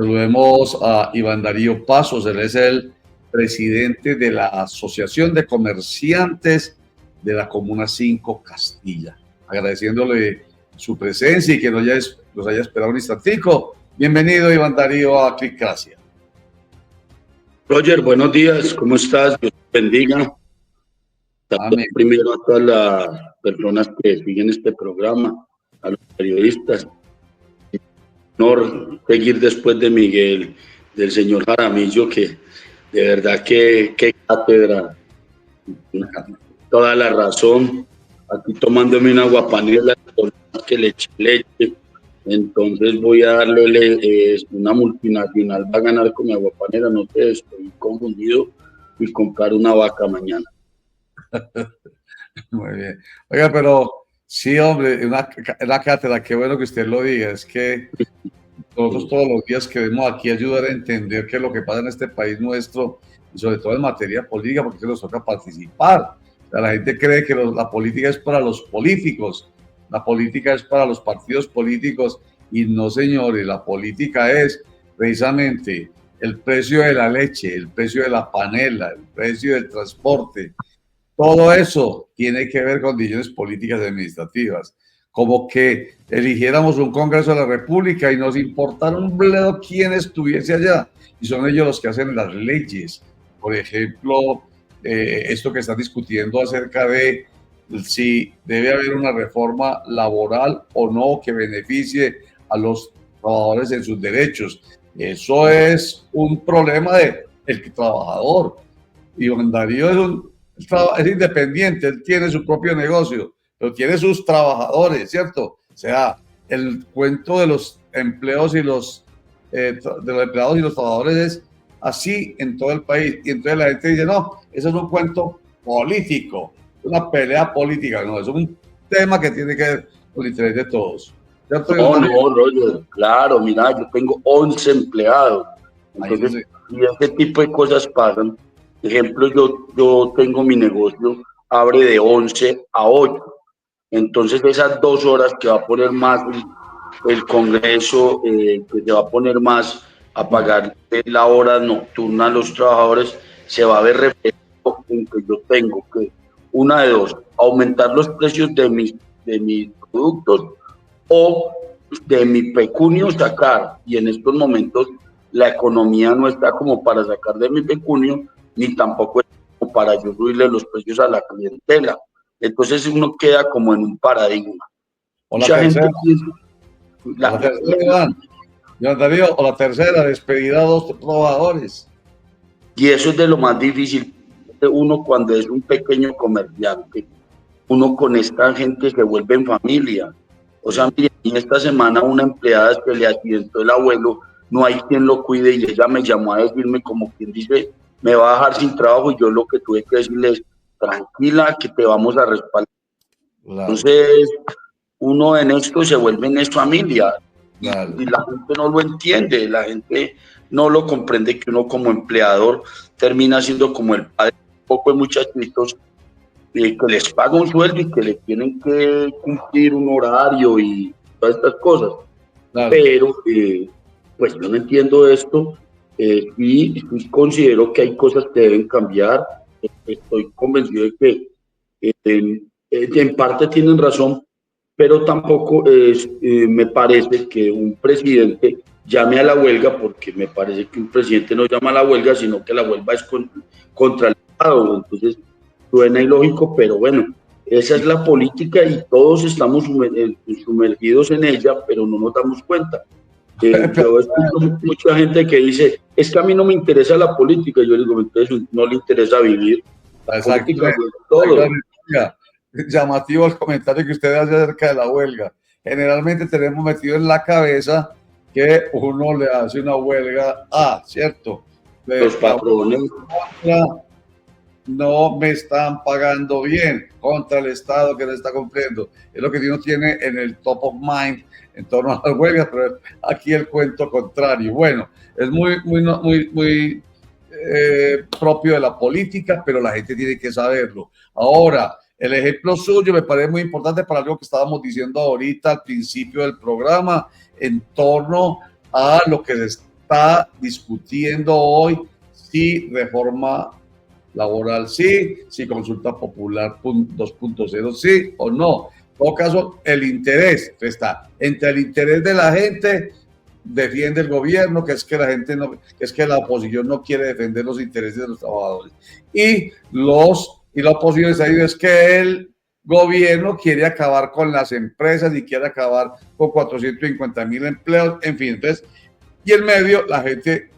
Saludemos a Iván Darío Pasos, él es el presidente de la Asociación de Comerciantes de la Comuna 5 Castilla. Agradeciéndole su presencia y que nos haya esperado un instantico. Bienvenido, Iván Darío, a Clickracia. Roger, buenos días, ¿cómo estás? Dios te bendiga. Amén. Primero a todas las personas que siguen este programa, a los periodistas. Honor seguir después de Miguel, del señor Jaramillo, que de verdad que cátedra, toda la razón. Aquí tomándome una aguapanela que le eché leche. Entonces voy a darle una multinacional, va a ganar con mi aguapanela, no sé, estoy confundido y comprar una vaca mañana. Muy bien. Oiga, pero sí, hombre, una cátedra, qué bueno que usted lo diga, es que nosotros todos los días queremos aquí ayudar a entender qué es lo que pasa en este país nuestro, y sobre todo en materia política, porque nos toca participar. O sea, la gente cree que la política es para los políticos, la política es para los partidos políticos, y no, señores, la política es precisamente el precio de la leche, el precio de la panela, el precio del transporte. Todo eso tiene que ver con decisiones políticas y administrativas. Como que eligiéramos un Congreso de la República y nos importara un bledo quién estuviese allá. Y son ellos los que hacen las leyes. Por ejemplo, esto que están discutiendo acerca de si debe haber una reforma laboral o no que beneficie a los trabajadores en sus derechos. Eso es un problema del trabajador. Iván Darío es independiente, él tiene su propio negocio, pero tiene sus trabajadores, ¿cierto? O sea, el cuento de los empleos y de los empleados y los trabajadores es así en todo el país. Y entonces la gente dice, no, eso es un cuento político, una pelea política, no, es un tema que tiene que ver con el interés de todos. ¿Cierto? No, Roger, claro, mira, yo tengo 11 empleados, entonces, y ese tipo de cosas pasan. Ejemplo, yo tengo mi negocio, abre de 11 a 8. Entonces, esas 2 horas que va a poner más el Congreso, que se va a poner más a pagar la hora nocturna a los trabajadores, se va a ver reflejado en que yo tengo que, una de dos, aumentar los precios de mis productos o de mi pecunio sacar. Y en estos momentos la economía no está como para sacar de mi pecunio, ni tampoco es como para yo subirle los precios a la clientela. Entonces uno queda como en un paradigma. O la tercera, o la tercera, despedida a 2 trabajadores. Y eso es de lo más difícil. Uno cuando es un pequeño comerciante, uno con esta gente se vuelve en familia. O sea, miren, esta semana una empleada que le accidentó el abuelo, no hay quien lo cuide y ella me llamó a decirme como quien dice, me va a dejar sin trabajo y yo lo que tuve que decirle es, tranquila que te vamos a respaldar. Claro. Entonces, uno en esto se vuelve en familia y la gente no lo entiende, la gente no lo comprende que uno como empleador termina siendo como el padre de un poco de muchachitos que les paga un sueldo y que le tienen que cumplir un horario y todas estas cosas. Claro. Pero, pues yo no entiendo esto y considero que hay cosas que deben cambiar. Estoy convencido de que en parte tienen razón, pero tampoco me parece que un presidente llame a la huelga, porque me parece que un presidente no llama a la huelga, sino que la huelga es contra el Estado. Entonces, suena ilógico, pero bueno, esa es la política y todos estamos sumergidos en ella, pero no nos damos cuenta. Yo escucho mucha gente que dice, es que a mí no me interesa la política. Yo digo, entonces no le interesa vivir. La política es todo. Llamativo el comentario que usted hace acerca de la huelga. Generalmente tenemos metido en la cabeza que uno le hace una huelga ¿cierto? Los patrones no me están pagando bien, contra el Estado que no está cumpliendo. Es lo que uno tiene en el top of mind en torno a las huelgas, pero aquí el cuento contrario. Bueno, es muy propio de la política, pero la gente tiene que saberlo. Ahora, el ejemplo suyo me parece muy importante para algo que estábamos diciendo ahorita al principio del programa en torno a lo que está discutiendo hoy si reforma laboral sí, si consulta popular 2.0 sí o no. En todo caso, el interés está entre el interés de la gente, defiende el gobierno, que es que la gente no, que es que la oposición no quiere defender los intereses de los trabajadores, y la oposición está diciendo es que el gobierno quiere acabar con las empresas y quiere acabar con 450.000 empleos, en fin. Entonces, y en medio la gente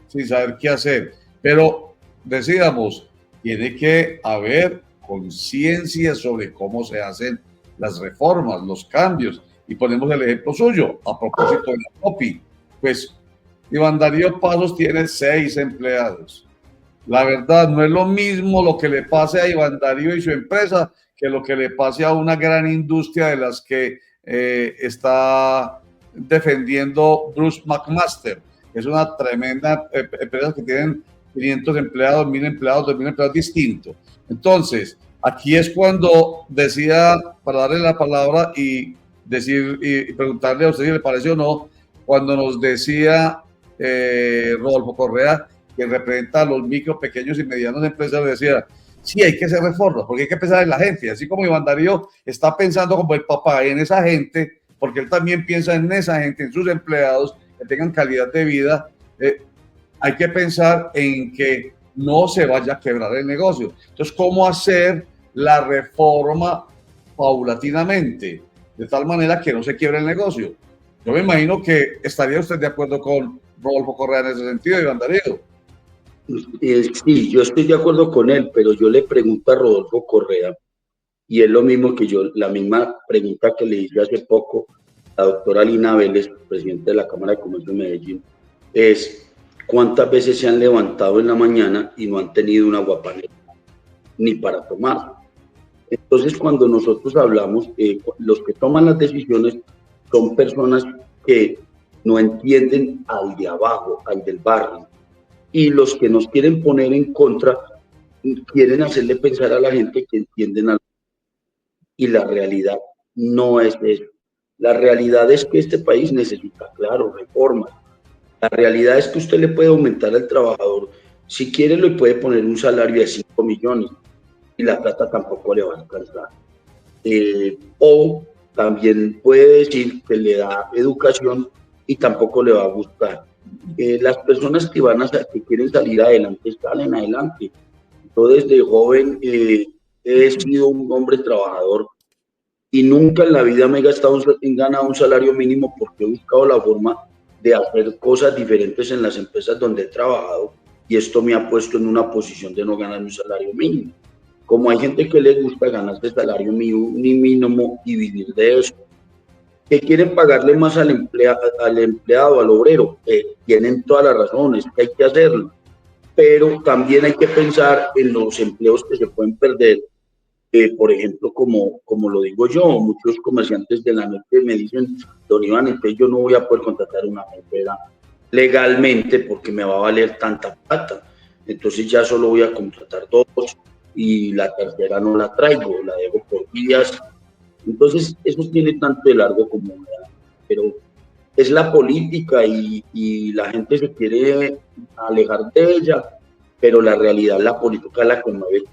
sin saber qué hacer, pero decíamos, tiene que haber conciencia sobre cómo se hacen las reformas, los cambios, y ponemos el ejemplo suyo a propósito de la COPI. Pues Iván Darío Pasos tiene 6 empleados. La verdad, no es lo mismo lo que le pase a Iván Darío y su empresa que lo que le pase a una gran industria de las que está defendiendo Bruce McMaster. Es una tremenda empresa que tienen 500 empleados, 1000 empleados, 2000 empleados distintos. Entonces, aquí es cuando decía, para darle la palabra y decir y preguntarle a usted si le parece o no, cuando nos decía Rodolfo Correa, que representa a los micro, pequeños y medianos empresarios, decía, sí, hay que hacer reformas, porque hay que pensar en la gente, así como Iván Darío está pensando como el papá en esa gente, porque él también piensa en esa gente, en sus empleados, que tengan calidad de vida. Hay que pensar en que no se vaya a quebrar el negocio. Entonces, ¿cómo hacer la reforma paulatinamente? De tal manera que no se quiebre el negocio. Yo me imagino que estaría usted de acuerdo con Rodolfo Correa en ese sentido, Iván Darío. Sí, yo estoy de acuerdo con él, pero yo le pregunto a Rodolfo Correa, y es lo mismo que yo, la misma pregunta que le hice hace poco a la doctora Lina Vélez, presidente de la Cámara de Comercio de Medellín, es cuántas veces se han levantado en la mañana y no han tenido una aguapanela ni para tomar. Entonces, cuando nosotros hablamos, los que toman las decisiones son personas que no entienden al de abajo, al del barrio, y los que nos quieren poner en contra quieren hacerle pensar a la gente que entienden algo. Y la realidad no es eso. La realidad es que este país necesita, claro, reformas. La realidad es que usted le puede aumentar al trabajador, si quiere le puede poner un salario de 5 millones y la plata tampoco le va a alcanzar. O también puede decir que le da educación y tampoco le va a gustar. Las personas que quieren salir adelante, salen adelante. Yo desde joven he sido un hombre trabajador y nunca en la vida me he ganado un salario mínimo porque he buscado la forma de hacer cosas diferentes en las empresas donde he trabajado, y esto me ha puesto en una posición de no ganar un salario mínimo. Como hay gente que le gusta ganarse salario mínimo y vivir de eso, que quieren pagarle más al empleado, al obrero, tienen todas las razones, que hay que hacerlo, pero también hay que pensar en los empleos que se pueden perder. Por ejemplo, como lo digo yo, muchos comerciantes de la noche me dicen, don Iván, entonces yo no voy a poder contratar una mesera legalmente porque me va a valer tanta plata, entonces ya solo voy a contratar 2 y la tercera no la traigo, la dejo por días. Entonces eso tiene tanto de largo como de largo, pero es la política y la gente se quiere alejar de ella, pero la realidad, la política la conmueve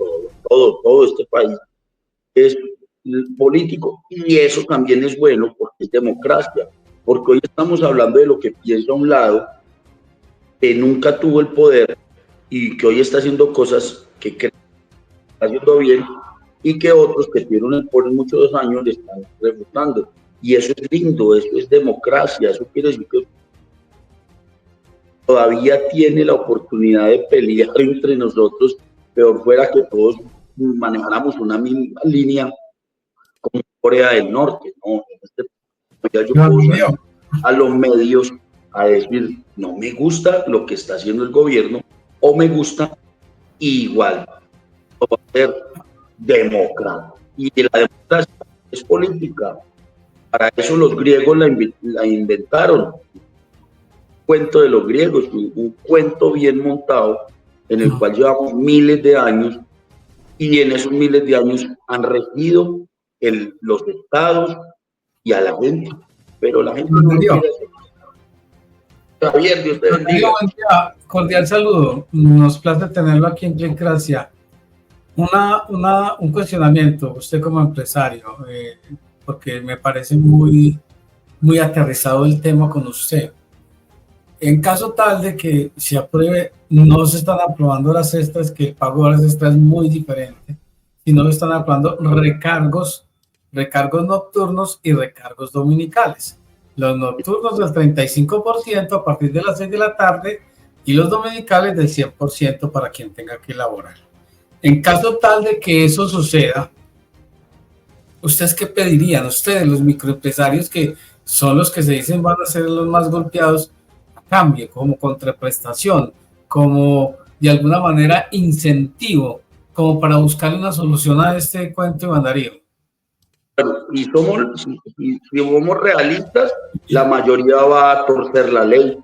todo este país es político, y eso también es bueno porque es democracia, porque hoy estamos hablando de lo que piensa un lado que nunca tuvo el poder y que hoy está haciendo cosas que cree que está haciendo bien, y que otros que tuvieron el poder muchos años le están refutando. Y eso es lindo, eso es democracia, eso quiere decir que todavía tiene la oportunidad de pelear entre nosotros, peor fuera que todos manejáramos una misma línea como Corea del Norte, ¿no? Ya yo puedo salir a los medios a decir, no me gusta lo que está haciendo el gobierno, o me gusta, igual, va a ser demócrata. Y la democracia es política. Para eso los griegos la inventaron. Cuento de los griegos, un cuento bien montado en el cual llevamos miles de años, y en esos miles de años han regido los estados y a la gente, pero la gente no lo quiere hacer. Javier, Dios te bendiga. Buen día, cordial saludo. Nos place tenerlo aquí en Clincracia. Un cuestionamiento, usted como empresario, porque me parece muy aterrizado el tema con usted. En caso tal de que se apruebe, no se están aprobando las cestas, que el pago de las cestas es muy diferente, sino que están aprobando recargos nocturnos y recargos dominicales. Los nocturnos del 35% a partir de las 6 de la tarde y los dominicales del 100% para quien tenga que laborar. En caso tal de que eso suceda, ¿ustedes qué pedirían? Ustedes, los microempresarios, que son los que se dicen van a ser los más golpeados, a cambio, como contraprestación, como de alguna manera incentivo, como para buscar una solución a este cuento de Bandarío. Y si somos realistas, la mayoría va a torcer la ley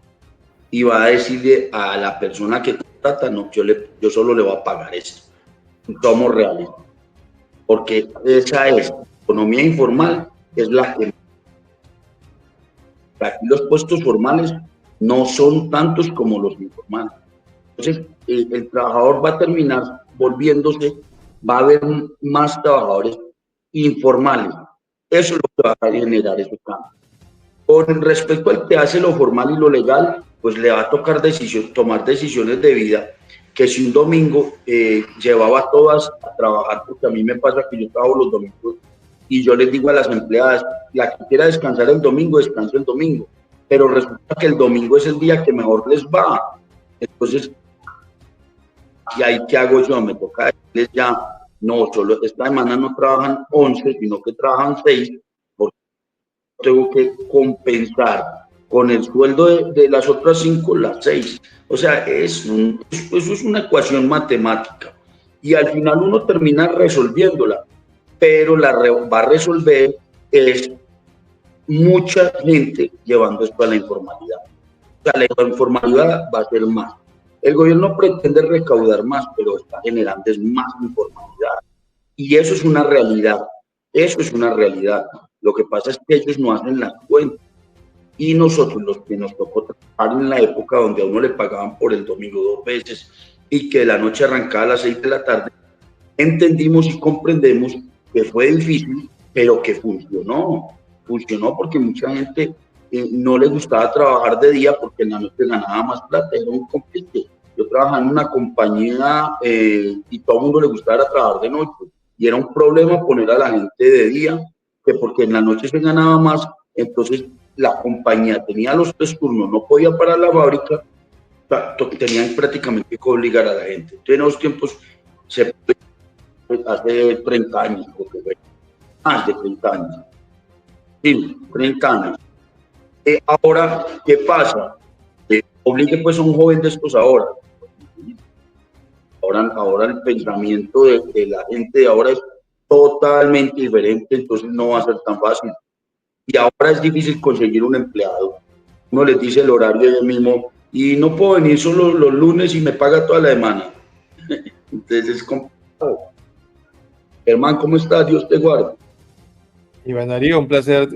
y va a decirle a la persona que trata, no, yo solo le voy a pagar esto. Somos realistas, porque esa es economía informal, es la que aquí los puestos formales no son tantos como los informales. Entonces, el trabajador va a terminar volviéndose, va a haber más trabajadores informales. Eso es lo que va a generar ese cambio. Con respecto al que hace lo formal y lo legal, pues le va a tocar tomar decisiones de vida, que si un domingo llevaba a todas a trabajar, porque a mí me pasa que yo trabajo los domingos, y yo les digo a las empleadas, la que quiera descansar el domingo, descanse el domingo, pero resulta que el domingo es el día que mejor les va. Entonces, ¿y ahí qué hago yo? Me toca decirles ya, no, solo esta semana no trabajan 11, sino que trabajan 6, porque tengo que compensar con el sueldo de las otras 5, las 6. O sea, eso es una ecuación matemática. Y al final uno termina resolviéndola, pero va a resolver es mucha gente llevando esto a la informalidad. O sea, la informalidad va a ser más. El gobierno pretende recaudar más, pero está generando más informalidad. Y eso es una realidad. Eso es una realidad. Lo que pasa es que ellos no hacen la cuenta. Y nosotros, los que nos tocó trabajar en la época donde a uno le pagaban por el domingo 2 veces y que la noche arrancaba a las 6 de la tarde, entendimos y comprendemos que fue difícil, pero que funcionó. Funcionó porque mucha gente no le gustaba trabajar de día porque en la noche ganaba más plata, era un complique. Yo trabajaba en una compañía y todo el mundo le gustaba trabajar de noche y era un problema poner a la gente de día, que porque en la noche se ganaba más, entonces la compañía tenía los 3 turnos, no podía parar la fábrica, tenían prácticamente que obligar a la gente. Entonces en esos tiempos, hace 30 años, porque fue más de 30 años. Sí, 30 años. Ahora, ¿qué pasa? Obligue pues a un joven de estos ahora. Ahora el pensamiento de la gente de ahora es totalmente diferente, entonces no va a ser tan fácil. Y ahora es difícil conseguir un empleado. Uno les dice el horario ellos mismos y no puedo venir solo los lunes y me paga toda la semana. Entonces es complicado. Germán, ¿cómo estás? Dios te guarde. Iván Darío, un placer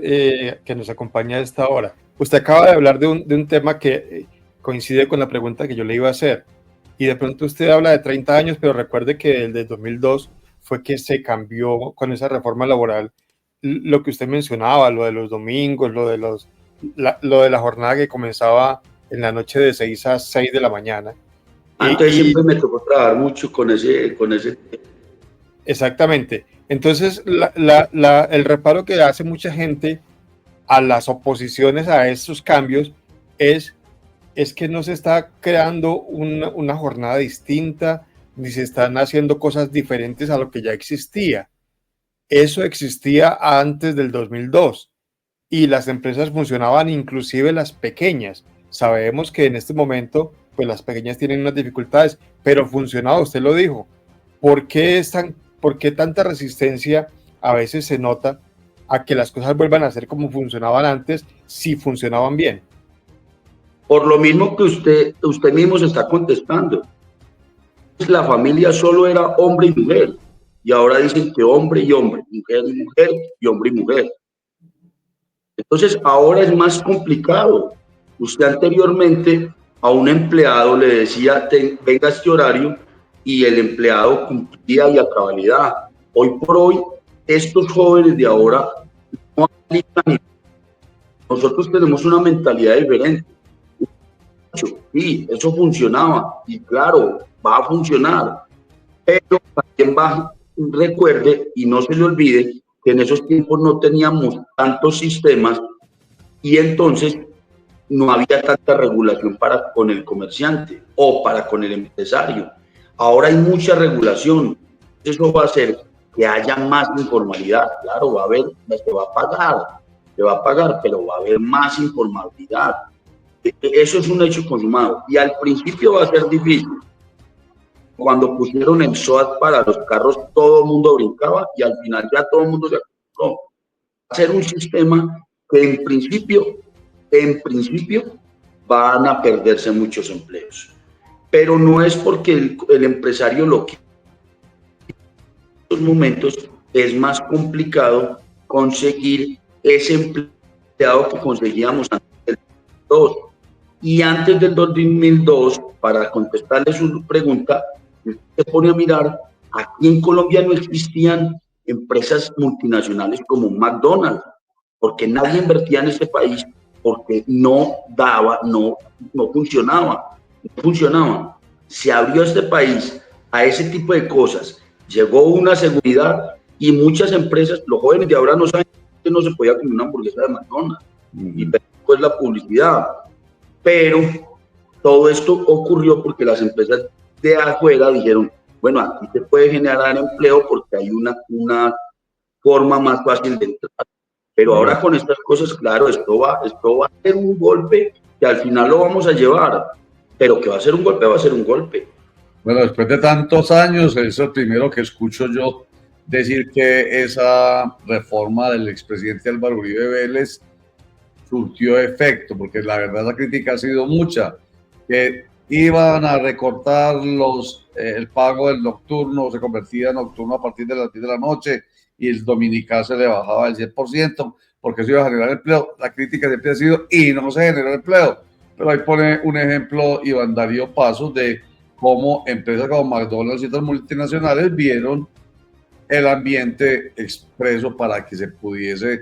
que nos acompañe a esta hora. Usted acaba de hablar de un tema que coincide con la pregunta que yo le iba a hacer. Y de pronto usted habla de 30 años, pero recuerde que el de 2002 fue que se cambió con esa reforma laboral lo que usted mencionaba, lo de los domingos, lo de la jornada que comenzaba en la noche de 6 a 6 de la mañana. Antes siempre me tocó trabajar mucho con ese. Exactamente. Entonces, el reparo que hace mucha gente a las oposiciones a estos cambios es que no se está creando una jornada distinta, ni se están haciendo cosas diferentes a lo que ya existía. Eso existía antes del 2002 y las empresas funcionaban, inclusive las pequeñas. Sabemos que en este momento, pues las pequeñas tienen unas dificultades, pero funcionaba, usted lo dijo. ¿Por qué tanta resistencia a veces se nota a que las cosas vuelvan a ser como funcionaban antes, si funcionaban bien? Por lo mismo que usted mismo se está contestando. La familia solo era hombre y mujer, y ahora dicen que hombre y hombre, mujer y mujer, y hombre y mujer. Entonces ahora es más complicado, Usted anteriormente a un empleado le decía, venga a este horario, y el empleado cumplía y a cabalidad. Hoy por hoy, estos jóvenes de ahora no aplican. Nosotros tenemos una mentalidad diferente. Sí, eso funcionaba y claro, va a funcionar, pero también recuerde y no se le olvide que en esos tiempos no teníamos tantos sistemas y entonces no había tanta regulación para con el comerciante o para con el empresario. Ahora hay mucha regulación. Eso va a hacer que haya más informalidad. Claro, va a haber, se va a pagar, pero va a haber más informalidad. Eso es un hecho consumado. Y al principio va a ser difícil. Cuando pusieron el SOAT para los carros, todo el mundo brincaba y al final ya todo el mundo se acostumbró. Va a ser un sistema que en principio van a perderse muchos empleos. Pero no es porque el empresario lo quiera. En estos momentos es más complicado conseguir ese empleado que conseguíamos antes del 2002. Y antes del 2002, para contestarle su pregunta, se pone a mirar, aquí en Colombia no existían empresas multinacionales como McDonald's, porque nadie invertía en este país, porque no funcionaba. Se abrió este país a ese tipo de cosas, llegó una seguridad y muchas empresas, los jóvenes de ahora no saben que no se podía comer una hamburguesa de McDonald's, y después la publicidad. Pero todo esto ocurrió porque las empresas de afuera dijeron, bueno, aquí se puede generar empleo porque hay una forma más fácil de entrar. Pero ahora con estas cosas, claro, esto va a ser un golpe que al final lo vamos a llevar, pero que va a ser un golpe, va a ser un golpe. Bueno, después de tantos años, es el primero que escucho yo decir que esa reforma del expresidente Álvaro Uribe Vélez surtió efecto, porque la verdad la crítica ha sido mucha, que iban a recortar el pago del nocturno, se convertía en nocturno a partir de las 10 de la noche y el dominical se le bajaba el 10%, porque eso iba a generar empleo. La crítica siempre ha sido, y no se generó empleo. Pero ahí pone un ejemplo Iván Darío Pasos de cómo empresas como McDonald's y otras multinacionales vieron el ambiente expreso para que se pudiese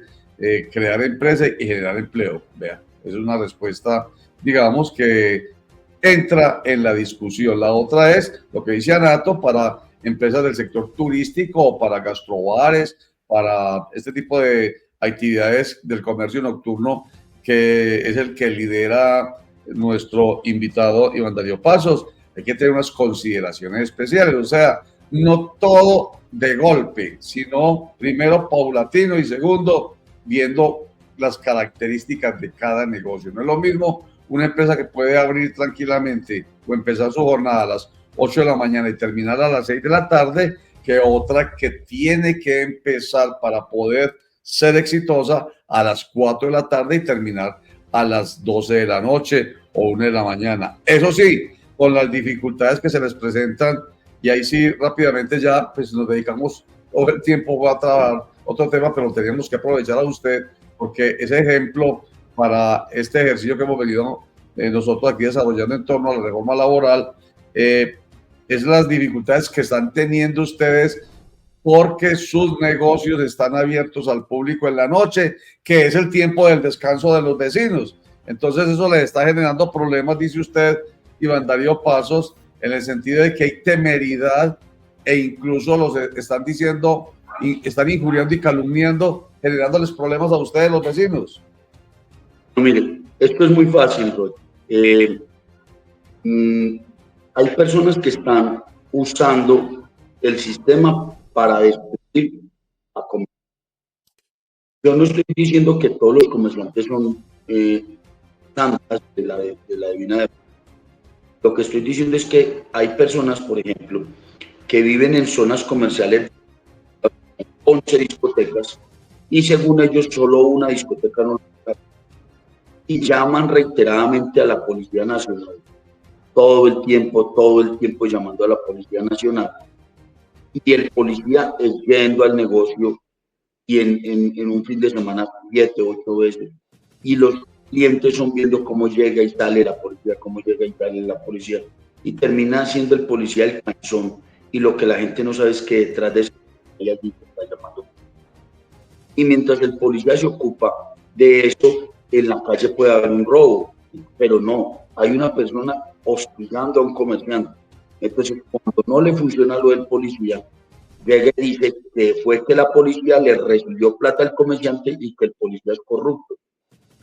crear empresa y generar empleo. Vea, es una respuesta, digamos, que entra en la discusión. La otra es lo que dice Anato para empresas del sector turístico o para gastrobares, para este tipo de actividades del comercio nocturno, que es el que lidera nuestro invitado Iván Darío Pasos. Hay que tener unas consideraciones especiales, o sea, no todo de golpe, sino primero paulatino y segundo viendo las características de cada negocio. No es lo mismo una empresa que puede abrir tranquilamente o empezar su jornada a las 8 de la mañana y terminar a las 6 de la tarde que otra que tiene que empezar para poder ser exitosa a las 4 de la tarde y terminar a las 12 de la noche o 1 de la mañana. Eso sí, con las dificultades que se les presentan, y ahí sí rápidamente ya pues nos dedicamos todo el tiempo a trabajar otro tema, pero tenemos que aprovechar a usted porque ese ejemplo para este ejercicio que hemos venido nosotros aquí desarrollando en torno a la reforma laboral es las dificultades que están teniendo ustedes porque sus negocios están abiertos al público en la noche, que es el tiempo del descanso de los vecinos. Entonces eso les está generando problemas, dice usted, Iván Darío Pasos, en el sentido de que hay temeridad e incluso los están diciendo, están injuriando y calumniando, generándoles problemas a ustedes, los vecinos. Miren, esto es muy fácil, Roy. Hay personas que están usando el sistema para destruir a comerciantes. Yo no estoy diciendo que todos los comerciantes son santas de la divina de. Lo que estoy diciendo es que hay personas, por ejemplo, que viven en zonas comerciales, 11 discotecas, y según ellos solo una discoteca no, y llaman reiteradamente a la Policía Nacional, todo el tiempo llamando a la Policía Nacional, y el policía es yendo al negocio y en un fin de semana 7, 8 veces, y los clientes son viendo cómo llega y sale la policía, cómo llega y sale la policía, y termina siendo el policía el canzón, y lo que la gente no sabe es que detrás de eso hay alguien que está llamando. Y mientras el policía se ocupa de eso, en la calle puede haber un robo, pero no, hay una persona hostigando a un comerciante. Entonces, cuando no le funciona lo del policía, llega y dice que fue que la policía le recibió plata al comerciante y que el policía es corrupto,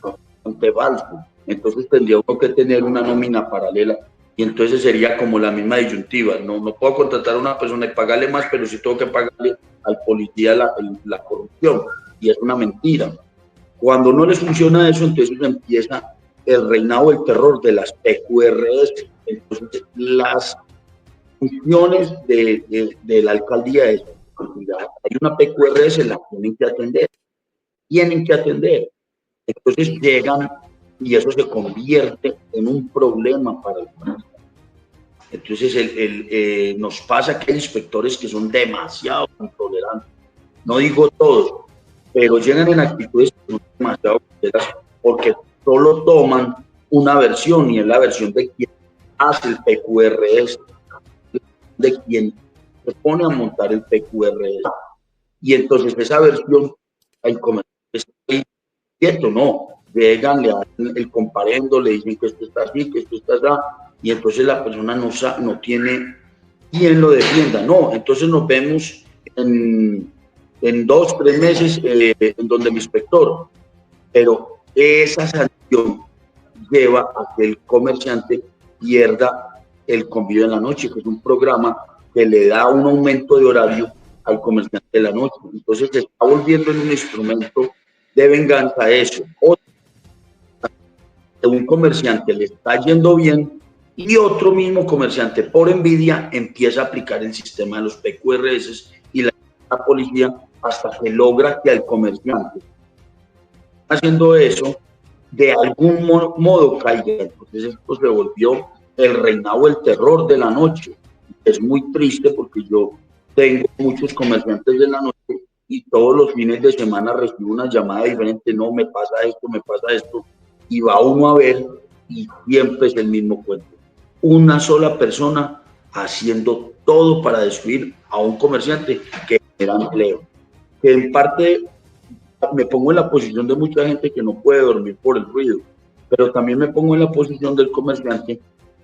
bastante falso. Entonces tendría uno que tener una nómina paralela y entonces sería como la misma disyuntiva. No puedo contratar a una persona y pagarle más, pero sí tengo que pagarle al policía la corrupción, y es una mentira. Cuando no les funciona eso, entonces empieza el reinado del terror de las PQRS. Entonces las funciones de la alcaldía es, hay una PQRS, la tienen que atender. Entonces llegan y eso se convierte en un problema para el país. Entonces nos pasa que hay inspectores que son demasiado intolerantes, no digo todos, pero llegan en actitudes que son demasiado intolerantes porque solo toman una versión, y es la versión de quien hace el PQRS, de quien se pone a montar el PQRS. Y entonces esa versión, el comerciante está ahí, ¿cierto? No, llegan, le hacen el comparendo, le dicen que esto está así, que esto está allá, y entonces la persona no tiene quien lo defienda, no. Entonces nos vemos en 2, 3 meses en donde mi inspector, pero esa sanción lleva a que el comerciante pierda el convivio en la noche, que es un programa que le da un aumento de horario al comerciante de la noche. Entonces se está volviendo en un instrumento de venganza eso. Un comerciante le está yendo bien y otro mismo comerciante por envidia empieza a aplicar el sistema de los PQRS y la policía hasta que logra que al comerciante haciendo eso de algún modo caiga. Entonces esto se volvió el reinado del terror de la noche. Es muy triste porque yo tengo muchos comerciantes de la noche y todos los fines de semana recibo una llamada diferente, no, me pasa esto, y va uno a ver y siempre es el mismo cuento. Una sola persona haciendo todo para destruir a un comerciante que genera empleo. Que en parte me pongo en la posición de mucha gente que no puede dormir por el ruido, pero también me pongo en la posición del comerciante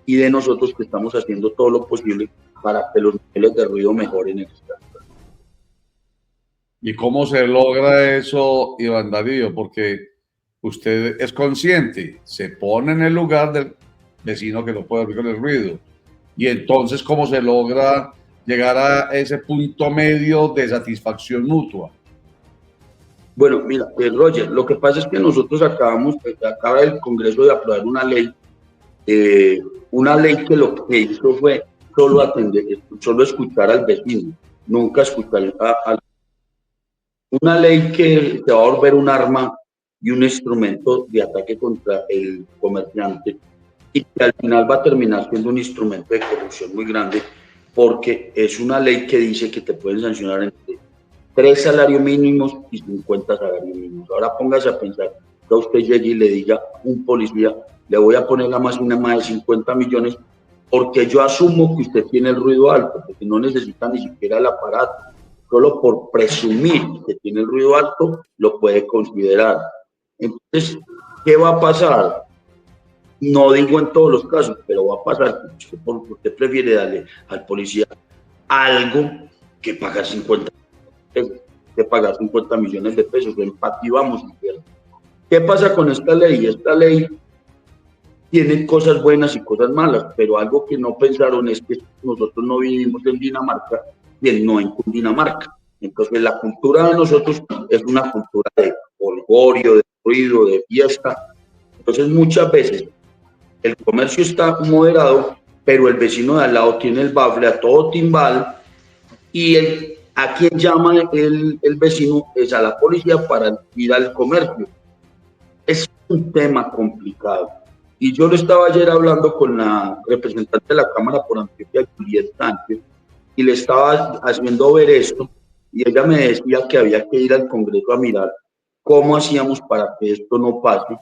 y de nosotros que estamos haciendo todo lo posible para que los niveles de ruido mejoren en esta. ¿Y cómo se logra eso, Iván Darío? Porque usted es consciente, se pone en el lugar del vecino que no puede dormir con el ruido. Y entonces, ¿cómo se logra llegar a ese punto medio de satisfacción mutua? Bueno, mira, Roger, lo que pasa es que nosotros acaba el Congreso de aprobar una ley que lo que hizo fue solo escuchar al vecino, nunca escuchar al. Una ley que se va a volver un arma y un instrumento de ataque contra el comerciante y que al final va a terminar siendo un instrumento de corrupción muy grande, porque es una ley que dice que te pueden sancionar entre 3 salarios mínimos y 50 salarios mínimos. Ahora póngase a pensar que usted llegue y le diga a un policía, le voy a poner la máquina más de 50 millones porque yo asumo que usted tiene el ruido alto, porque no necesita ni siquiera el aparato. Solo por presumir que tiene el ruido alto, lo puede considerar. Entonces, ¿qué va a pasar? No digo en todos los casos, pero va a pasar. Usted prefiere darle al policía algo que pagar 50 pesos, que pagar 50 millones de pesos. Empativamos. ¿Qué pasa con esta ley? Esta ley tiene cosas buenas y cosas malas, pero algo que no pensaron es que nosotros no vivimos en Dinamarca y él no en Cundinamarca. Entonces la cultura de nosotros es una cultura de holgorio, de ruido, de fiesta. Entonces muchas veces el comercio está moderado, pero el vecino de al lado tiene el bafle a todo timbal y a quien llama el vecino es a la policía para ir al comercio. Es un tema complicado. Y yo lo estaba ayer hablando con la representante de la Cámara por Antioquia, Juliet Sánchez, y le estaba haciendo ver esto, y ella me decía que había que ir al Congreso a mirar cómo hacíamos para que esto no pase,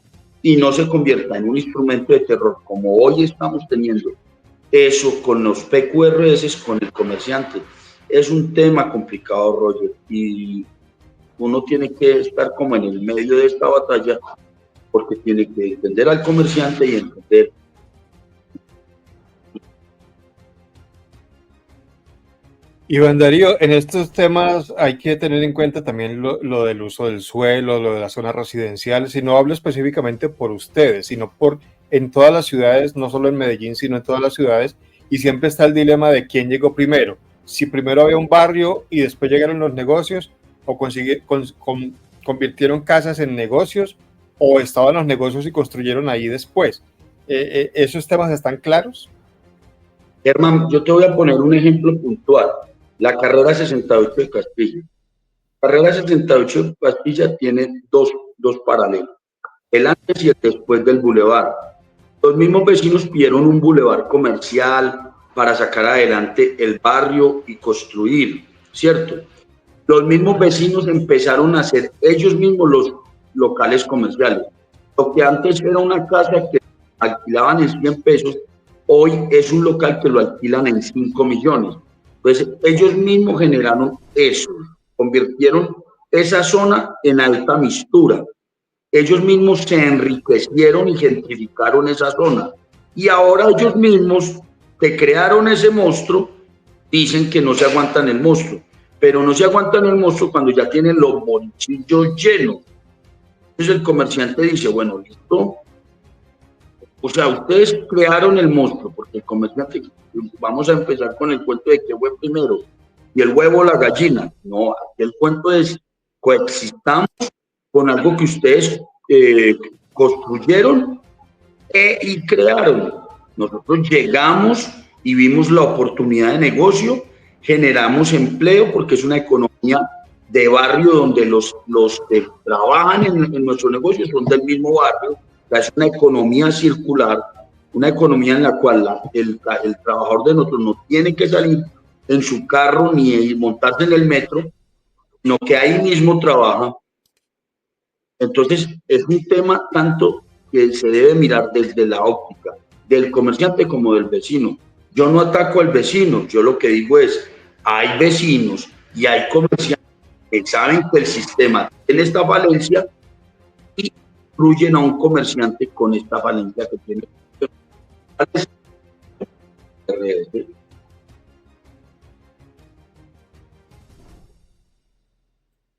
y no se convierta en un instrumento de terror como hoy estamos teniendo eso con los PQRS, con el comerciante. Es un tema complicado, Roger, y uno tiene que estar como en el medio de esta batalla porque tiene que entender al comerciante y entender. Iván Darío, en estos temas hay que tener en cuenta también lo del uso del suelo, lo de las zonas residenciales, y no hablo específicamente por ustedes, sino por en todas las ciudades, no solo en Medellín, sino en todas las ciudades, y siempre está el dilema de quién llegó primero, si primero había un barrio y después llegaron los negocios, o convirtieron casas en negocios, o estaban los negocios y construyeron ahí después. ¿Esos temas están claros? Germán, yo te voy a poner un ejemplo puntual. La carrera 68 de Castilla. La carrera 68 de Castilla tiene dos paralelos, el antes y el después del bulevar. Los mismos vecinos pidieron un bulevar comercial para sacar adelante el barrio y construir, ¿cierto? Los mismos vecinos empezaron a hacer ellos mismos los locales comerciales. Lo que antes era una casa que alquilaban en 100 pesos, hoy es un local que lo alquilan en 5 millones. Entonces, ellos mismos generaron eso, convirtieron esa zona en alta mistura. Ellos mismos se enriquecieron y gentrificaron esa zona. Y ahora ellos mismos que crearon ese monstruo, dicen que no se aguantan el monstruo, pero no se aguantan el monstruo cuando ya tienen los bolsillos llenos. Entonces el comerciante dice, bueno, listo. O sea, ustedes crearon el monstruo, porque el comerciante, vamos a empezar con el cuento de qué fue primero, y el huevo o la gallina. No, aquí el cuento es coexistamos con algo que ustedes construyeron y crearon. Nosotros llegamos y vimos la oportunidad de negocio, generamos empleo porque es una economía de barrio donde los que trabajan en nuestro negocio son del mismo barrio. Es una economía circular, una economía en la cual el trabajador de nosotros no tiene que salir en su carro ni montarse en el metro, sino que ahí mismo trabaja. Entonces, es un tema tanto que se debe mirar desde la óptica del comerciante como del vecino. Yo no ataco al vecino, yo lo que digo es, hay vecinos y hay comerciantes que saben que el sistema tiene esta falencia y incluyen a un comerciante con esta falencia que tiene.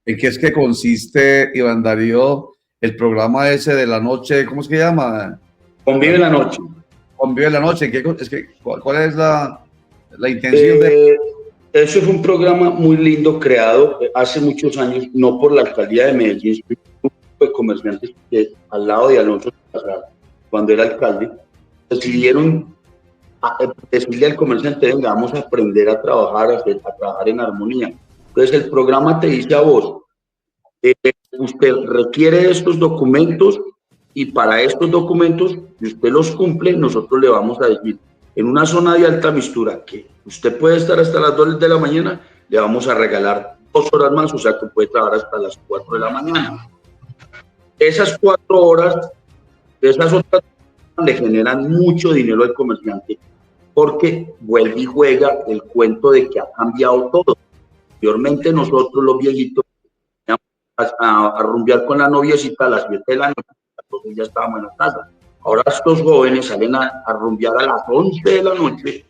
¿En qué es que consiste, Iván Darío, el programa ese de la noche? ¿Cómo es que llama? Convive la noche. Convive la noche. ¿Cuál es la intención de...? Eso es un programa muy lindo creado hace muchos años, no por la alcaldía de Medellín, sino un grupo de comerciantes que al lado de Alonso Salazar, cuando era alcalde, decidieron decirle al comerciante, venga, vamos a aprender a trabajar en armonía. Entonces el programa te dice a vos, usted requiere estos documentos y para estos documentos, si usted los cumple, nosotros le vamos a decir, en una zona de alta mistura, que usted puede estar hasta las 2 de la mañana, le vamos a regalar 2 horas más, o sea que puede trabajar hasta las 4 de la mañana. Esas 4 horas, esas otras le generan mucho dinero al comerciante, porque vuelve y juega el cuento de que ha cambiado todo. Anteriormente nosotros los viejitos a rumbear con la noviecita a las 7 de la noche, entonces ya estábamos en la casa. Ahora estos jóvenes salen a rumbear a las 11 de la noche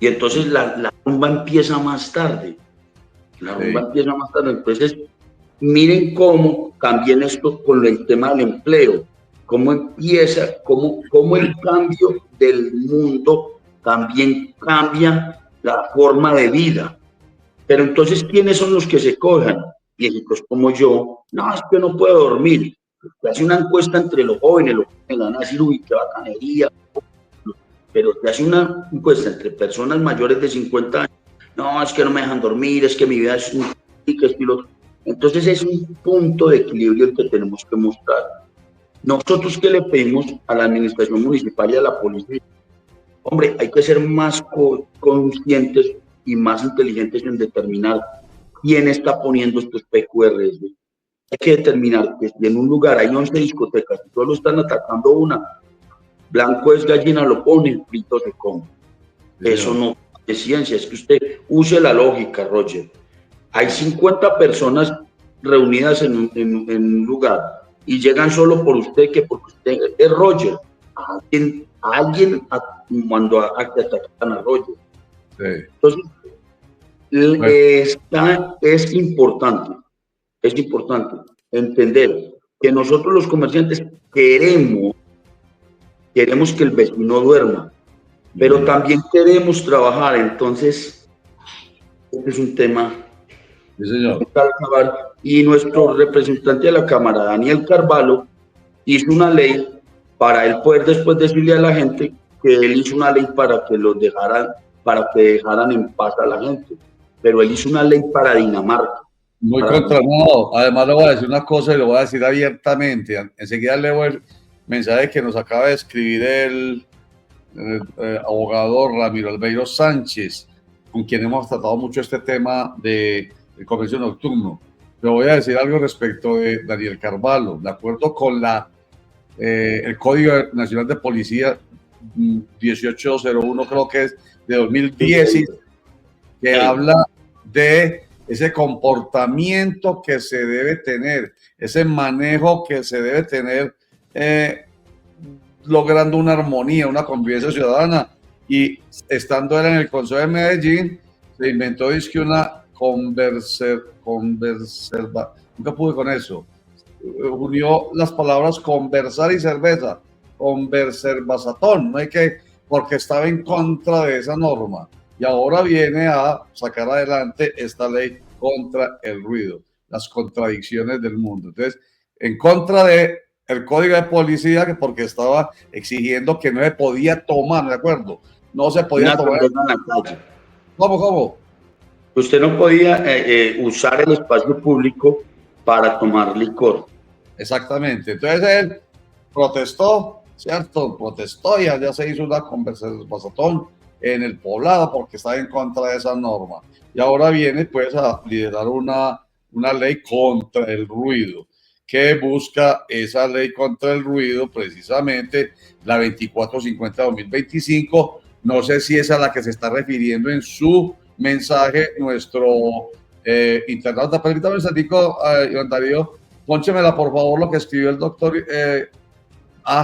y entonces la rumba empieza más tarde. Entonces, miren cómo también esto con el tema del empleo, cómo empieza, cómo el cambio del mundo también cambia la forma de vida. Pero entonces, ¿quiénes son los que se cojan? Viejitos como yo, no, es que no puedo dormir. Se hace una encuesta entre los jóvenes le van a decir, uy, qué bacanería. Pero se hace una encuesta entre personas mayores de 50 años, no, es que no me dejan dormir, es que mi vida es un estilo. Entonces es un punto de equilibrio el que tenemos que mostrar. Nosotros que le pedimos a la administración municipal y a la policía, hombre, hay que ser más conscientes y más inteligentes en determinar quién está poniendo estos PQRs. hay que determinar que si en un lugar hay 11 discotecas y solo están atacando una, blanco es gallina, lo pone, frito se come. Eso no es ciencia, es que usted use la lógica, Roger. Hay 50 personas reunidas en un lugar y llegan solo por usted, que porque usted es Roger. Alguien mandó a que atacaran a Roger. Sí. Entonces, es importante entender que nosotros los comerciantes queremos que el vecino duerma, pero también queremos trabajar. Entonces, este es un tema. Sí, señor. Y nuestro representante de la Cámara, Daniel Carvalho, hizo una ley para él poder después decirle a la gente que él hizo una ley para que dejaran en paz a la gente. Pero él hizo una ley para Dinamarca. Muy contramado. Además, le voy a decir una cosa y lo voy a decir abiertamente. Enseguida leo el mensaje que nos acaba de escribir el abogado Ramiro Albeiro Sánchez, con quien hemos tratado mucho este tema del comercio nocturno. Pero voy a decir algo respecto de Daniel Carvalho. De acuerdo con el Código Nacional de Policía 1801, creo que es de 2010, que habla de ese comportamiento que se debe tener, ese manejo que se debe tener, logrando una armonía, una convivencia ciudadana. Y estando él en el Consejo de Medellín, se inventó una nunca pude con eso, unió las palabras conversar y cerveza, converserbazatón, no hay que, porque estaba en contra de esa norma. Y ahora viene a sacar adelante esta ley contra el ruido, las contradicciones del mundo. Entonces, en contra de el Código de Policía, que porque estaba exigiendo que no se podía tomar, ¿de acuerdo? No se podía tomar. En la calle. ¿Cómo? Usted no podía usar el espacio público para tomar licor. Exactamente. Entonces él protestó, ¿cierto? Protestó y allá se hizo una conversación en el poblado porque estaba en contra de esa norma. Y ahora viene pues a liderar una ley contra el ruido. Que busca esa ley contra el ruido? Precisamente la 2450-2025. No sé si es a la que se está refiriendo en su mensaje nuestro internauta. Permítame un instantico, Iván Darío, pónchemela por favor lo que escribió el doctor.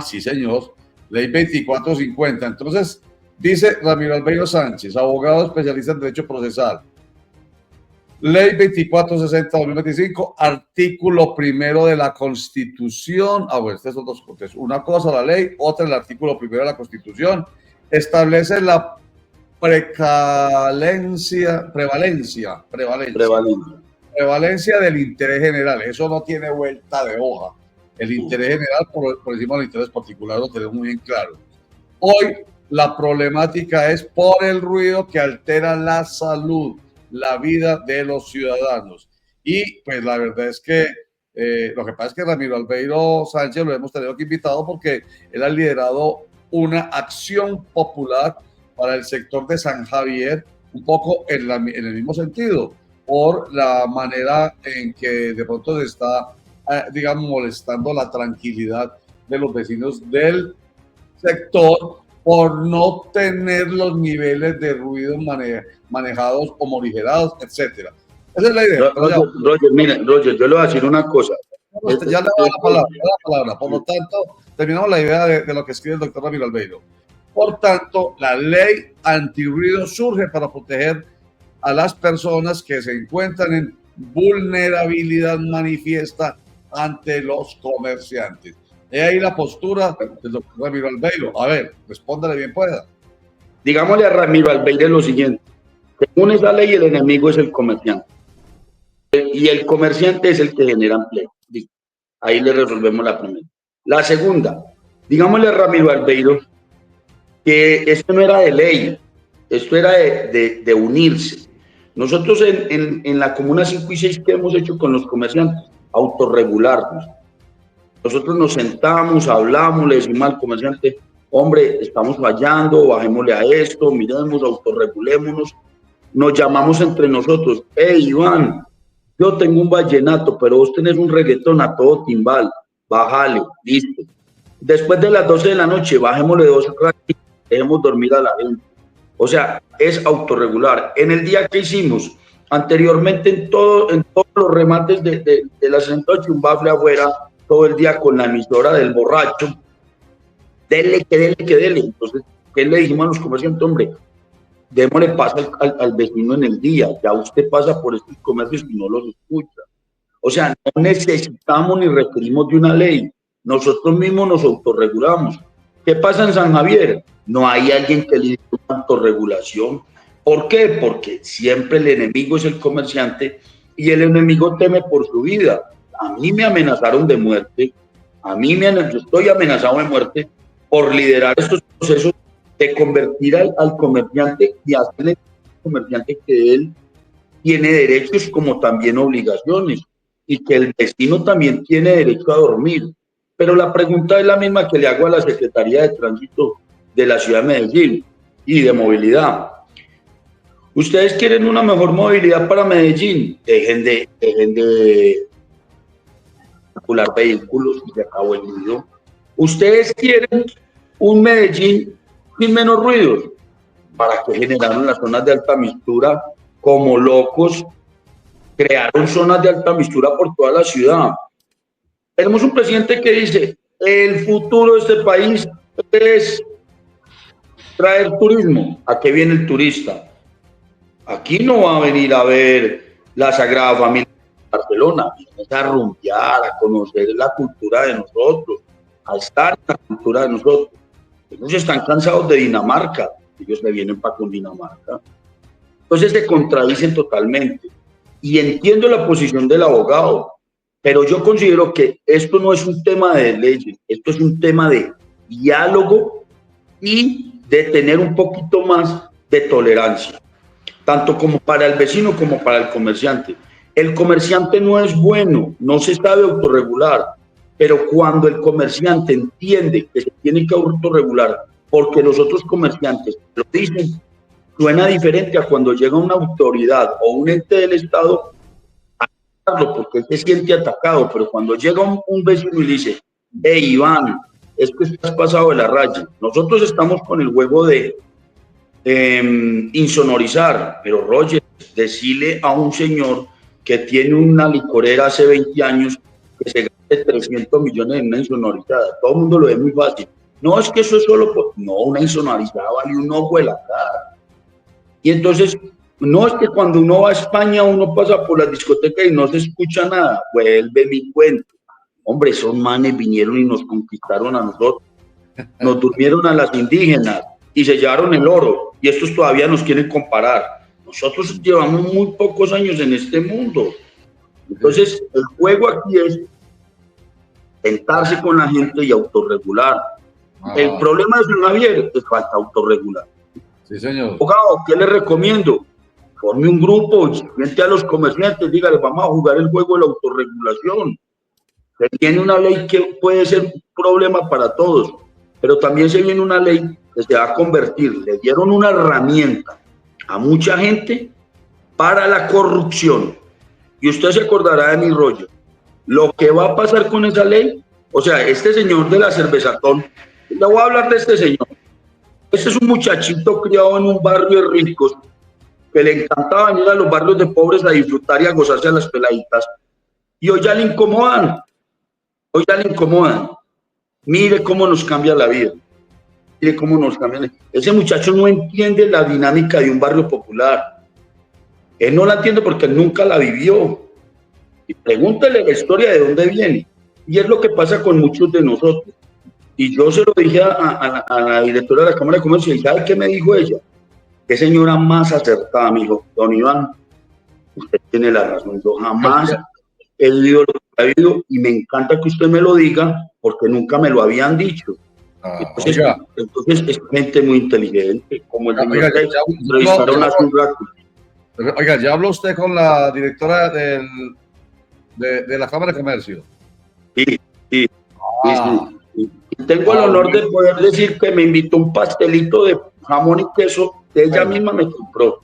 Sí, señor, ley 2450. Entonces, dice Ramiro Albeiro Sánchez, abogado especialista en derecho procesal. Ley 2460-2025, artículo primero de la Constitución. Bueno, estas son dos cosas. Una cosa la ley, otra el artículo primero de la Constitución. Establece la prevalencia del interés general. Eso no tiene vuelta de hoja. El interés general por encima del interés particular lo tenemos muy bien claro. Hoy la problemática es por el ruido que altera la salud, la vida de los ciudadanos. Y pues la verdad es que lo que pasa es que Ramiro Albeiro Sánchez lo hemos tenido que invitado porque él ha liderado una acción popular para el sector de San Javier, un poco en el mismo sentido, por la manera en que de pronto se está, digamos, molestando la tranquilidad de los vecinos del sector por no tener los niveles de ruido manejados o morigerados, etcétera. Esa es la idea. Roger, yo le voy a decir una cosa. Ya le doy la palabra. Por lo tanto, terminamos la idea de lo que escribe el doctor Ramiro Albeiro. Por tanto, la ley antirruido surge para proteger a las personas que se encuentran en vulnerabilidad manifiesta ante los comerciantes. He ahí la postura del doctor Ramiro Albeiro. A ver, respóndale bien pueda. Digámosle a Ramiro Albeiro lo siguiente. Según esa ley, el enemigo es el comerciante. Y el comerciante es el que genera empleo. Ahí le resolvemos la primera. La segunda, digámosle a Ramiro Albeiro que esto no era de ley, esto era de unirse. Nosotros en la Comuna 5 y 6, ¿qué hemos hecho con los comerciantes? Autorregularnos. Nosotros nos sentamos, hablamos, le decimos al comerciante, hombre, estamos fallando, bajémosle a esto, miremos, autorregulémonos. Nos llamamos entre nosotros, hey Iván, Yo tengo un vallenato, pero vos tenés un reggaetón a todo timbal. Bájale, listo. Después de las 12 de la noche, bajémosle 2 ratitos, dejemos dormir a la gente. O sea, es autorregular. En el día que hicimos, anteriormente en todos los remates de la 68, un bafle afuera, todo el día con la emisora del borracho. Dele, que dele, que dele. Entonces, ¿qué le dijimos a los comerciantes? Hombre, démosle paso al vecino en el día. Ya usted pasa por estos comercios y no los escucha. O sea, no necesitamos ni requerimos de una ley. Nosotros mismos nos autorregulamos. ¿Qué pasa en San Javier? No hay alguien que lidere una autorregulación. ¿Por qué? Porque siempre el enemigo es el comerciante y el enemigo teme por su vida. A mí me amenazaron de muerte. Yo estoy amenazado de muerte por liderar estos procesos de convertir al comerciante y hacerle al comerciante que él tiene derechos como también obligaciones y que el vecino también tiene derecho a dormir. Pero la pregunta es la misma que le hago a la Secretaría de Tránsito de la Ciudad de Medellín y de Movilidad. ¿Ustedes quieren una mejor movilidad para Medellín? Dejen de circular vehículos y se acabó el ruido. ¿Ustedes quieren un Medellín sin menos ruidos? ¿Para qué generaron las zonas de alta mistura como locos? Crearon zonas de alta mistura por toda la ciudad. Tenemos un presidente que dice, el futuro de este país es traer turismo. ¿A qué viene el turista? Aquí no va a venir a ver la Sagrada Familia de Barcelona, viene a rumbear, a conocer la cultura de nosotros, a estar en la cultura de nosotros. Ellos están cansados de Dinamarca, ellos me vienen para Cundinamarca. Entonces se contradicen totalmente. Y entiendo la posición del abogado, pero yo considero que esto no es un tema de leyes, esto es un tema de diálogo y de tener un poquito más de tolerancia, tanto como para el vecino como para el comerciante. El comerciante no es bueno, no se sabe autorregular, pero cuando el comerciante entiende que se tiene que autorregular porque los otros comerciantes lo dicen, suena diferente a cuando llega una autoridad o un ente del Estado a atacarlo porque él se siente atacado, pero cuando llega un vecino y dice, hey Iván, es que estás pasado de la raya. Nosotros estamos con el juego de insonorizar, pero Roger, decirle a un señor que tiene una licorera hace 20 años que se gaste 300 millones en una insonorizada, todo el mundo lo ve muy fácil. No, es que eso es solo no, una insonorizada vale un ojo de la cara. Y entonces, no es que cuando uno va a España, uno pasa por las discotecas y no se escucha nada, vuelve mi cuento. Hombre, esos manes vinieron y nos conquistaron a nosotros, nos durmieron a las indígenas y se llevaron el oro, y estos todavía nos quieren comparar. Nosotros llevamos muy pocos años en este mundo. Entonces, el juego aquí es sentarse con la gente y autorregular. El problema de San Javier es falta autorregular. Sí, señor. Abogado, ¿qué le recomiendo? Forme un grupo, frente a los comerciantes, dígale, vamos a jugar el juego de la autorregulación. Se viene una ley que puede ser un problema para todos, pero también se viene una ley que se va a convertir. Le dieron una herramienta a mucha gente para la corrupción. Y usted se acordará de mi rollo. Lo que va a pasar con esa ley, o sea, este señor de la cervezatón, le voy a hablar de este señor. Este es un muchachito criado en un barrio de ricos que le encantaba venir a los barrios de pobres a disfrutar y a gozarse a las peladitas. Y hoy ya le incomodan. Hoy ya le incomodan. Mire cómo nos cambia la vida. Mire cómo nos cambia. Ese muchacho no entiende la dinámica de un barrio popular. Él no la entiende porque nunca la vivió. Y pregúntele la historia de dónde viene. Y es lo que pasa con muchos de nosotros. Y yo se lo dije a la directora de la Cámara de Comercio, y ¿sabe qué me dijo ella? Qué señora más acertada, me dijo, don Iván, usted tiene la razón, yo jamás he vivido lo que ha vivido y me encanta que usted me lo diga porque nunca me lo habían dicho. Entonces es gente muy inteligente, como el señor que entrevistaron hace un rato. Oiga, ¿ya habló usted con la directora de la Cámara de Comercio? Sí. Tengo el honor de poder decir que me invitó un pastelito de jamón y queso que ella misma me compró.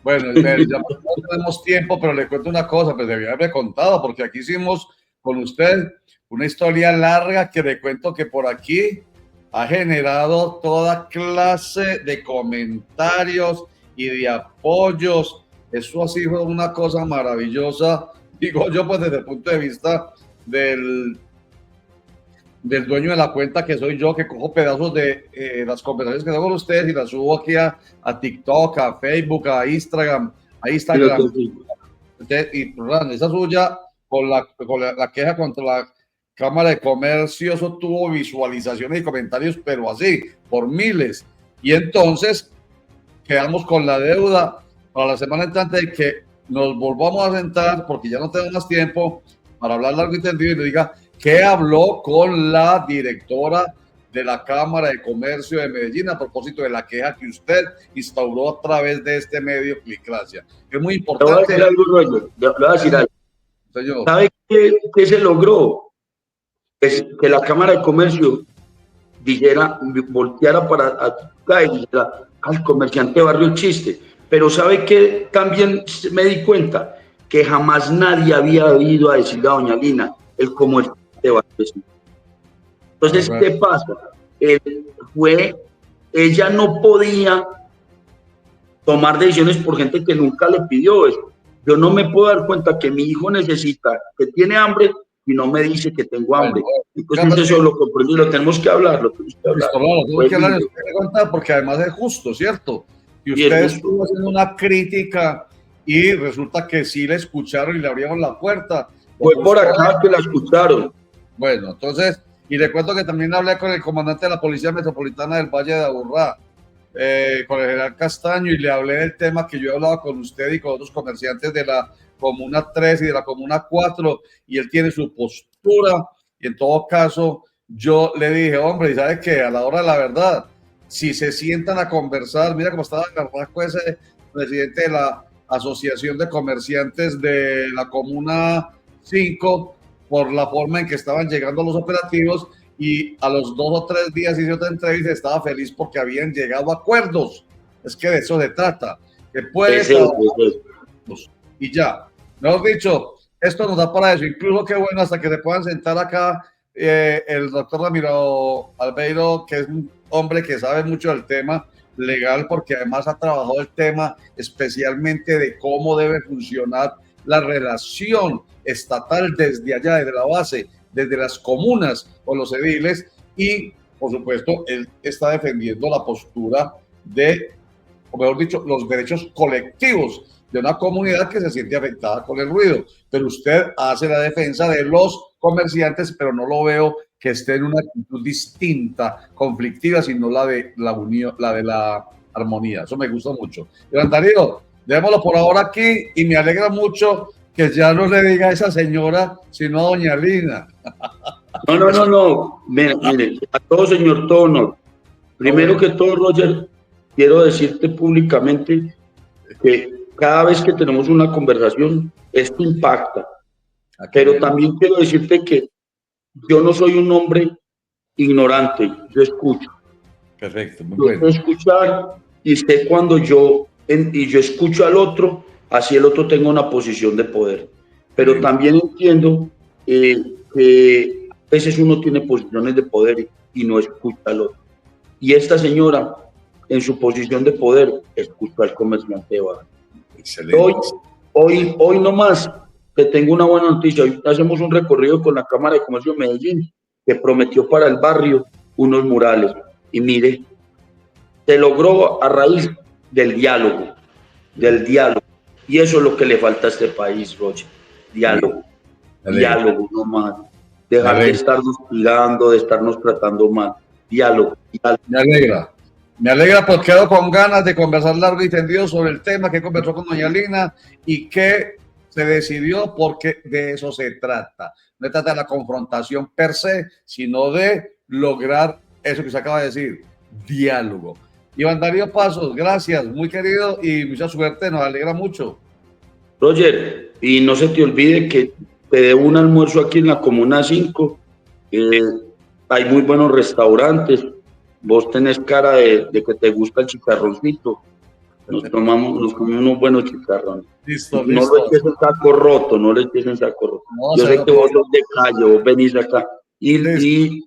Bueno, ya no tenemos tiempo, pero le cuento una cosa, pues debía haberme contado, porque aquí hicimos con usted una historia larga que le cuento que por aquí ha generado toda clase de comentarios y de apoyos. Eso ha sido una cosa maravillosa, digo yo, pues desde el punto de vista del dueño de la cuenta, que soy yo, que cojo pedazos de las conversaciones que tengo con ustedes y las subo aquí a TikTok, a Facebook, a Instagram. Y esa suya con la queja contra la Cámara de Comercio, eso tuvo visualizaciones y comentarios, pero así, por miles. Y entonces quedamos con la deuda para la semana entrante de que nos volvamos a sentar, porque ya no tengo más tiempo, para hablar largo y tendido, y le diga que habló con la directora de la Cámara de Comercio de Medellín a propósito de la queja que usted instauró a través de este medio Clicracia. Es muy importante. Le voy a decir algo. Señor. ¿Sabe qué se logró? Es que la Cámara de Comercio dijera, volteara para acá y dijera, al comerciante barrio chiste. Pero ¿sabe qué? También me di cuenta que jamás nadie había ido a decirle a doña Lina el comerciante barrio chiste. Entonces, ¿qué pasa? Ella no podía tomar decisiones por gente que nunca le pidió eso. Yo no me puedo dar cuenta que mi hijo necesita, que tiene hambre, y no me dice que tengo hambre. Entonces eso lo comprendí, lo tenemos que hablar. Lo tenemos que hablar, porque además es justo, ¿cierto? Y ustedes estuvo haciendo una crítica y resulta que sí la escucharon y le abrieron la puerta. Fue por acá que la escucharon. Bueno, entonces, y le cuento que también hablé con el comandante de la Policía Metropolitana del Valle de Aburrá, con el general Castaño, y le hablé del tema que yo he hablado con usted y con otros comerciantes de la Comuna 3 y de la Comuna 4, y él tiene su postura, y en todo caso yo le dije, hombre, ¿y sabe qué? A la hora de la verdad, si se sientan a conversar, mira cómo estaba Carrasco, ese presidente de la Asociación de Comerciantes de la Comuna 5, por la forma en que estaban llegando los operativos, y a los 2 o 3 días hice otra entrevista, estaba feliz porque habían llegado a acuerdos. Es que de eso se trata, que puede y ya. Mejor dicho, esto nos da para eso. Incluso qué bueno, hasta que se puedan sentar acá el doctor Ramiro Albeiro, que es un hombre que sabe mucho del tema legal, porque además ha trabajado el tema especialmente de cómo debe funcionar la relación estatal desde allá, desde la base, desde las comunas o los ediles, y por supuesto él está defendiendo la postura de, o mejor dicho, los derechos colectivos de una comunidad que se siente afectada con el ruido. Pero usted hace la defensa de los comerciantes, pero no lo veo que esté en una actitud distinta, conflictiva, sino la de la unión, la de la armonía. Eso me gusta mucho. Iván Darío, démoslo por ahora aquí, y me alegra mucho que ya no le diga a esa señora, sino a doña Lina. No. Mire, a todo señor, todo honor. Primero que todo, Roger, quiero decirte públicamente que cada vez que tenemos una conversación, esto impacta. Pero también quiero decirte que yo no soy un hombre ignorante, yo escucho. Perfecto, muy bueno. Yo puedo escuchar y sé cuando yo escucho al otro, así el otro tenga una posición de poder. Pero también entiendo que a veces uno tiene posiciones de poder y no escucha al otro. Y esta señora, en su posición de poder, escucha al comerciante de barrio. Excelente. Hoy nomás te tengo una buena noticia. Hoy hacemos un recorrido con la Cámara de Comercio de Medellín, que prometió para el barrio unos murales. Y mire, se logró a raíz del diálogo. Y eso es lo que le falta a este país, Roche. Diálogo. Diálogo, no más. Dejar de estarnos tirando, de estarnos tratando mal. Diálogo. Me alegra porque quedo con ganas de conversar largo y tendido sobre el tema que conversó con doña Lina y que se decidió, porque de eso se trata. No se trata de la confrontación per se, sino de lograr eso que se acaba de decir, diálogo. Iván Darío Pasos, gracias, muy querido, y mucha suerte, nos alegra mucho. Roger, y no se te olvide que te debo un almuerzo aquí en la Comuna 5, hay muy buenos restaurantes, vos tenés cara de que te gusta el chicharroncito, nos comemos unos buenos chicharrones. Listo, No listo. lo eches en saco roto, no lo eches en saco roto. No, Yo sé no, que vos sos de calle, vos venís acá. Y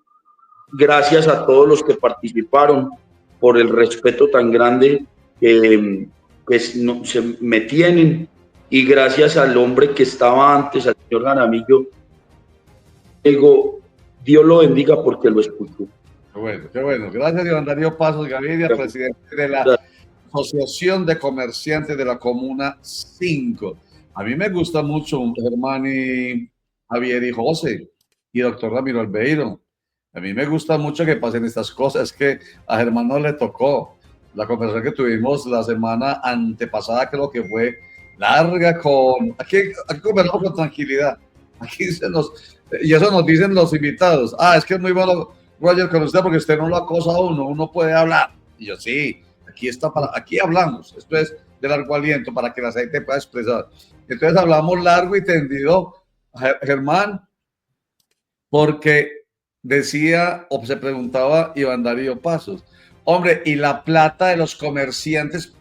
gracias a todos los que participaron por el respeto tan grande que me tienen, y gracias al hombre que estaba antes, al señor Jaramillo. Digo, Dios lo bendiga porque lo escuchó. Qué bueno, qué bueno. Gracias, Iván Darío Pasos Gaviria, presidente de la Asociación de Comerciantes de la Comuna 5. A mí me gusta mucho Germán y Javier y José y doctor Ramiro Albeiro. A mí me gusta mucho que pasen estas cosas. Es que a Germán no le tocó. La conversación que tuvimos la semana antepasada, creo que fue larga aquí conversamos con tranquilidad. Aquí y eso nos dicen los invitados. Es que es muy bueno, Roger, con usted porque usted no lo acosa a uno puede hablar. Y yo, sí, aquí hablamos. Esto es de largo aliento para que la gente pueda expresar. Entonces hablamos largo y tendido, Germán, porque decía o se preguntaba Iván Darío Pasos, hombre, ¿y la plata de los comerciantes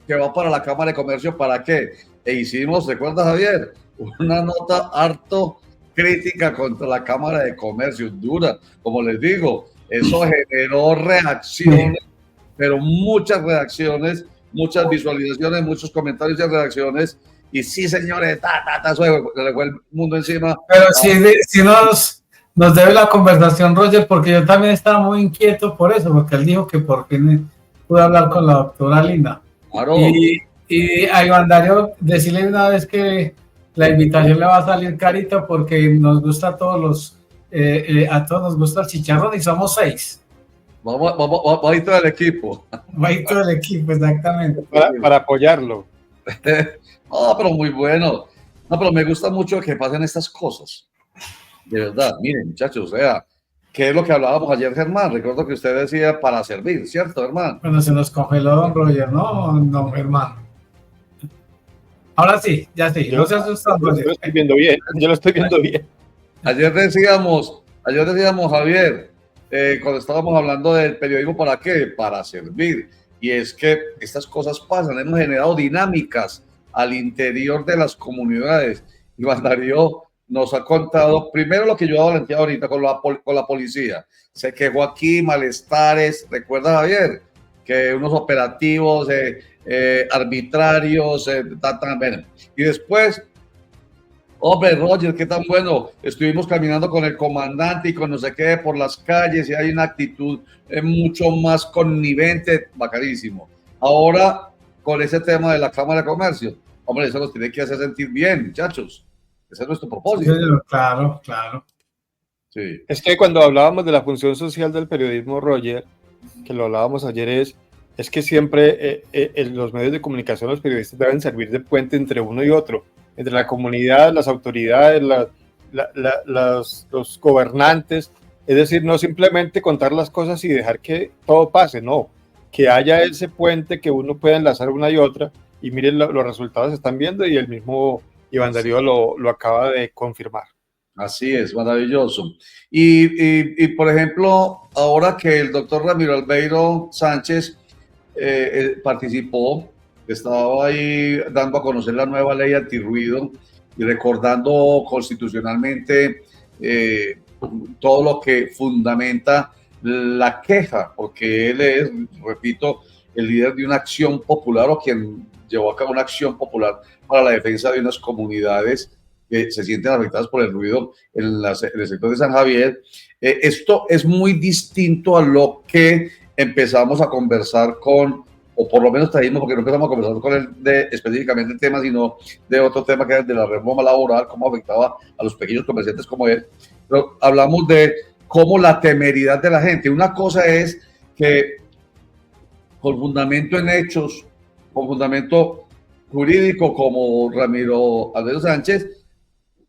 que va para la Cámara de Comercio, para qué? E hicimos, ¿recuerdas, Javier? Una nota harto crítica contra la Cámara de Comercio, dura, como les digo, eso generó reacciones, pero muchas reacciones, muchas visualizaciones, muchos comentarios y reacciones, y sí, señores, se le fue el mundo encima. Pero si nos debe la conversación, Roger, porque yo también estaba muy inquieto por eso, porque él dijo que por fin pude hablar con la doctora Lina. Claro. Y a Iván Darío, decirle una vez que la invitación le va a salir carita porque nos gusta a todos nos gusta el chicharrón y somos 6. Va a ir todo el equipo. Va a ir todo el equipo, exactamente. Para apoyarlo. No, pero muy bueno. No, pero me gusta mucho que pasen estas cosas. De verdad, miren, muchachos, o sea, ¿qué es lo que hablábamos ayer, Germán? Recuerdo que usted decía para servir, ¿cierto, Germán? Bueno, se nos congeló don Roger, ¿no, don Germán? Ahora sí, ya sí, no se asustan. Yo lo estoy viendo bien, Ayer decíamos, Javier, cuando estábamos hablando del periodismo, ¿para qué? Para servir. Y es que estas cosas pasan, hemos generado dinámicas al interior de las comunidades. Iván Darío nos ha contado, primero lo que yo adelanté ahorita con la policía. Se quejó aquí, malestares, ¿recuerda, Javier? Que unos operativos arbitrarios, y después, hombre, Roger, qué tan bueno, estuvimos caminando con el comandante y con no sé qué por las calles y hay una actitud mucho más connivente, bacanísimo. Ahora, con ese tema de la Cámara de Comercio, hombre, eso nos tiene que hacer sentir bien, muchachos. Ese es nuestro propósito. Sí, claro. Sí. Es que cuando hablábamos de la función social del periodismo, Roger, que lo hablábamos ayer, es que siempre los medios de comunicación, los periodistas deben servir de puente entre uno y otro, entre la comunidad, las autoridades, los gobernantes. Es decir, no simplemente contar las cosas y dejar que todo pase, no, que haya ese puente que uno pueda enlazar una y otra, y miren los resultados se están viendo y el mismo Iván Darío lo acaba de confirmar. Así es, maravilloso. Y por ejemplo, ahora que el doctor Ramiro Albeiro Sánchez participó, estaba ahí dando a conocer la nueva ley antirruido y recordando constitucionalmente todo lo que fundamenta la queja, porque él es, repito, el líder de una acción popular o quien llevó a cabo una acción popular para la defensa de unas comunidades que se sienten afectadas por el ruido en el sector de San Javier. Esto es muy distinto a lo que empezamos a conversar o por lo menos trajimos, porque no empezamos a conversar con él específicamente el tema, sino de otro tema que es de la reforma laboral, cómo afectaba a los pequeños comerciantes como él. Pero hablamos de cómo la temeridad de la gente. Una cosa es que con fundamento en hechos, con fundamento jurídico, como Ramiro Albeiro Sánchez,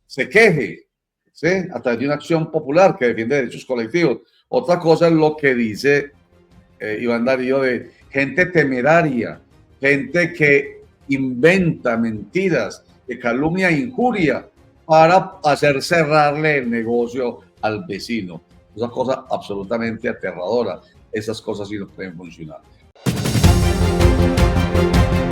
se queje, ¿sí?, a través de una acción popular que defiende derechos colectivos. Otra cosa es lo que dice Iván Darío de gente temeraria, gente que inventa mentiras, que calumnia e injuria para hacer cerrarle el negocio al vecino. Es una cosa absolutamente aterradora. Esas cosas sí no pueden funcionar. Chao.